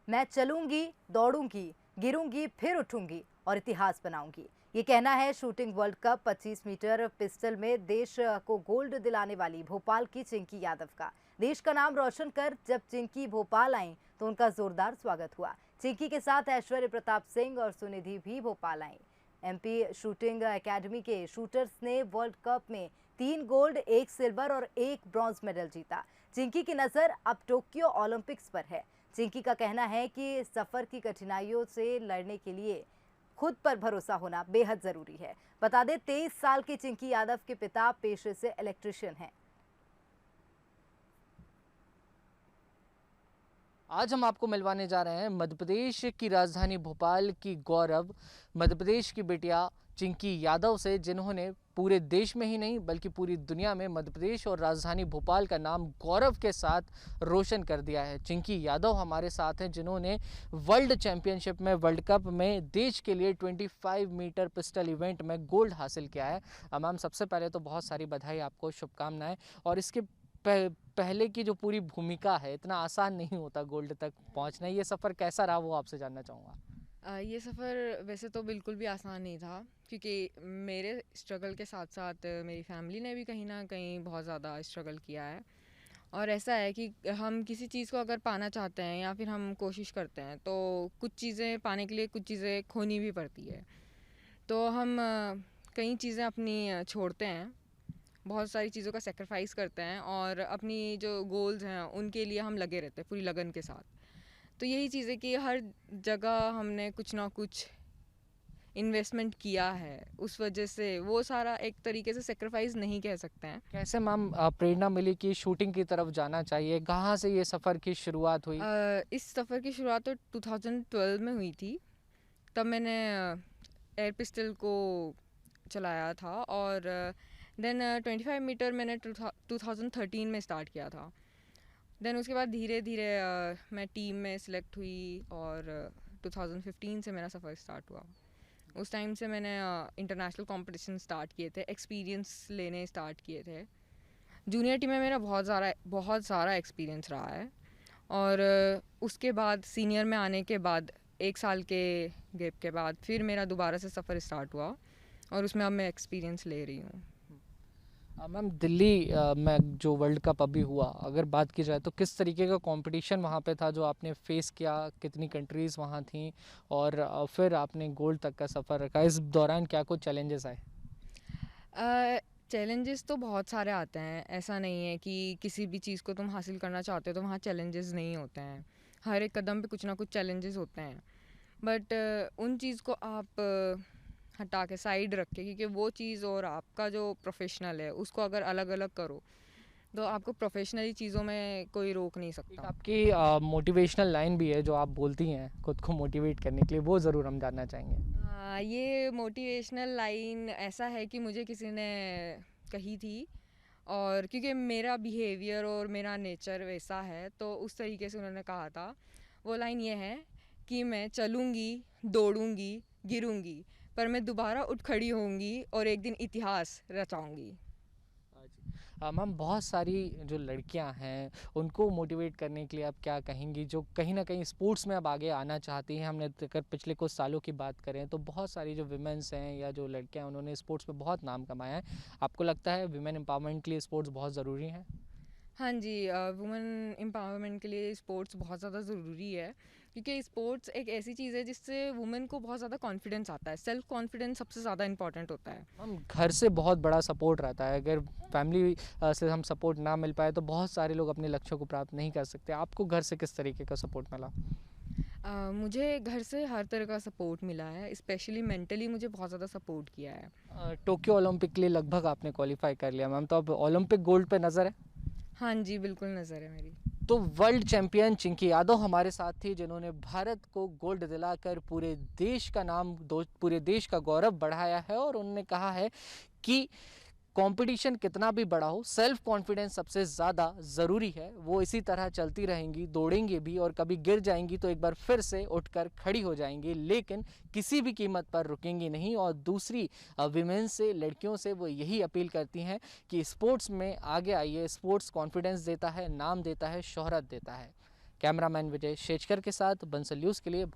मैं चलूंगी, दौड़ूंगी, गिरूंगी, फिर उठूंगी और इतिहास बनाऊंगी। ये कहना है shooting world cup 25 metre pistol में देश को गोल्ड दिलाने वाली भोपाल की चिंकी यादव का। देश का नाम रोशन कर जब चिंकी भोपाल आई तो उनका जोरदार स्वागत हुआ। चिंकी के साथ ऐश्वर्य प्रताप सिंह और सुनिधि भी भोपाल आई। एमपी शूटिंग एकेडमी के शूटर्स ने वर्ल्ड कप में 3 गोल्ड, 1 सिल्वर और 1 ब्रॉन्ज मेडल जीता। चिंकी की नजर अब टोक्यो ओलंपिक्स पर है। चिंकी का कहना है कि सफर की कठिनाइयों से लड़ने के लिए खुद पर भरोसा होना बेहद जरूरी है। बता दें 23 साल की चिंकी यादव के पिता पेशे से इलेक्ट्रिशियन हैं। आज हम आपको मिलवाने जा रहे हैं मध्य प्रदेश की राजधानी भोपाल की गौरव, मध्य प्रदेश की बिटिया चिंकी यादव से, जिन्होंने पूरे देश में ही नहीं बल्कि पूरी दुनिया में मध्य प्रदेश और राजधानी भोपाल का नाम गौरव के साथ रोशन कर दिया है। चिंकी यादव हमारे साथ हैं, जिन्होंने वर्ल्ड चैंपियनशिप में, वर्ल्ड कप में देश के लिए 25 मीटर पिस्टल इवेंट में गोल्ड हासिल किया है। मैम, सबसे पहले तो बहुत सारी बधाई, आपको शुभकामनाएं। और इसके पहले की जो पूरी भूमिका है, इतना आसान नहीं होता गोल्ड तक पहुंचना। ये सफ़र कैसा रहा वो आपसे जानना चाहूँगा। ये सफ़र वैसे तो बिल्कुल भी आसान नहीं था, क्योंकि मेरे स्ट्रगल के साथ साथ मेरी फैमिली ने भी कहीं ना कहीं बहुत ज़्यादा स्ट्रगल किया है। और ऐसा है कि हम किसी चीज़ को अगर पाना चाहते हैं या फिर हम कोशिश करते हैं तो कुछ चीज़ें पाने के लिए कुछ चीज़ें खोनी भी पड़ती है। तो हम कई चीज़ें अपनी छोड़ते हैं, बहुत सारी चीज़ों का सेक्रीफाइस करते हैं और अपनी जो गोल्स हैं उनके लिए हम लगे रहते हैं पूरी लगन के साथ। तो यही चीज़ है कि हर जगह हमने कुछ ना कुछ इन्वेस्टमेंट किया है, उस वजह से वो सारा एक तरीके से सेक्रीफाइस नहीं कह सकते हैं। कैसे मैम प्रेरणा मिली कि शूटिंग की तरफ जाना चाहिए? कहाँ से ये सफ़र की शुरुआत हुई? इस सफ़र की शुरुआत तो 2012 में हुई थी। तब मैंने एयर पिस्टल को चलाया था और देन 25 मीटर मैंने 2013 में स्टार्ट किया था। देन उसके बाद धीरे धीरे मैं टीम में सिलेक्ट हुई और 2015 से मेरा सफ़र स्टार्ट हुआ। उस टाइम से मैंने इंटरनेशनल कंपटीशन स्टार्ट किए थे, एक्सपीरियंस लेने स्टार्ट किए थे। जूनियर टीम में मेरा बहुत सारा एक्सपीरियंस रहा है। और उसके बाद सीनियर में आने के बाद 1 साल के गैप के बाद फिर मेरा दोबारा से सफ़र स्टार्ट हुआ और उसमें अब मैं एक्सपीरियंस ले रही हूँ। मैम, दिल्ली में जो वर्ल्ड कप अभी हुआ, अगर बात की जाए तो किस तरीके का कंपटीशन वहाँ पे था जो आपने फेस किया? कितनी कंट्रीज़ वहाँ थी और फिर आपने गोल्ड तक का सफ़र रखा? इस दौरान क्या कुछ चैलेंजेस आए? चैलेंजेस तो बहुत सारे आते हैं। ऐसा नहीं है कि किसी भी चीज़ को तुम हासिल करना चाहते हो तो वहाँ चैलेंजेस नहीं होते हैं। हर एक कदम पे कुछ ना कुछ चैलेंजेस होते हैं, बट उन चीज़ को आप हटा के साइड रख के, क्योंकि वो चीज़ और आपका जो प्रोफेशनल है उसको अगर अलग अलग करो तो आपको प्रोफेशनली चीज़ों में कोई रोक नहीं एक सकता। आपकी मोटिवेशनल लाइन भी है जो आप बोलती हैं खुद को मोटिवेट करने के लिए, वो ज़रूर हम जानना चाहेंगे। हाँ, ये मोटिवेशनल लाइन ऐसा है कि मुझे किसी ने कही थी, और क्योंकि मेरा बिहेवियर और मेरा नेचर वैसा है तो उस तरीके से उन्होंने कहा था। वो लाइन ये है कि मैं चलूँगी, दौड़ूंगी, गिरूंगी, पर मैं दोबारा उठ खड़ी होंगी और एक दिन इतिहास रचाऊंगी। मैम, बहुत सारी जो लड़कियां हैं उनको मोटिवेट करने के लिए आप क्या कहेंगी, जो कहीं ना कहीं स्पोर्ट्स में अब आगे आना चाहती हैं? हमने अगर पिछले कुछ सालों की बात करें तो बहुत सारी जो विमेंस हैं या जो लड़कियां हैं उन्होंने स्पोर्ट्स में बहुत नाम कमाया है। आपको लगता है वुमेन एम्पावरमेंट के लिए स्पोर्ट्स बहुत ज़रूरी है? हाँ जी, वुमेन एम्पावरमेंट के लिए स्पोर्ट्स बहुत ज़्यादा ज़रूरी है, क्योंकि स्पोर्ट्स एक ऐसी चीज़ है जिससे वुमेन को बहुत ज़्यादा कॉन्फिडेंस आता है। सेल्फ कॉन्फिडेंस सबसे ज़्यादा इंपॉर्टेंट होता है। हम घर से बहुत बड़ा सपोर्ट रहता है, अगर फैमिली से हम सपोर्ट ना मिल पाए तो बहुत सारे लोग अपने लक्ष्यों को प्राप्त नहीं कर सकते। आपको घर से किस तरीके का सपोर्ट मिला? मुझे घर से हर तरह का सपोर्ट मिला है, स्पेशली मेंटली मुझे बहुत ज़्यादा सपोर्ट किया है। टोक्यो ओलंपिक के लिए लगभग आपने क्वालिफाई कर लिया मैम, तो अब ओलंपिक गोल्ड पे नज़र है? हाँ जी, बिल्कुल नज़र है मेरी। तो वर्ल्ड चैंपियन चिंकी यादव हमारे साथ थी, जिन्होंने भारत को गोल्ड दिलाकर पूरे देश का नाम, पूरे देश का गौरव बढ़ाया है। और उन्होंने कहा है कि कंपटीशन कितना भी बड़ा हो, सेल्फ कॉन्फिडेंस सबसे ज़्यादा ज़रूरी है। वो इसी तरह चलती रहेंगी, दौड़ेंगी भी, और कभी गिर जाएंगी तो एक बार फिर से उठकर खड़ी हो जाएंगी, लेकिन किसी भी कीमत पर रुकेंगी नहीं। और दूसरी विमेन से, लड़कियों से वो यही अपील करती हैं कि स्पोर्ट्स में आगे आइए। स्पोर्ट्स कॉन्फिडेंस देता है, नाम देता है, शोहरत देता है। कैमरामैन विजय शेजकर के साथ बंसल न्यूज़ के लिए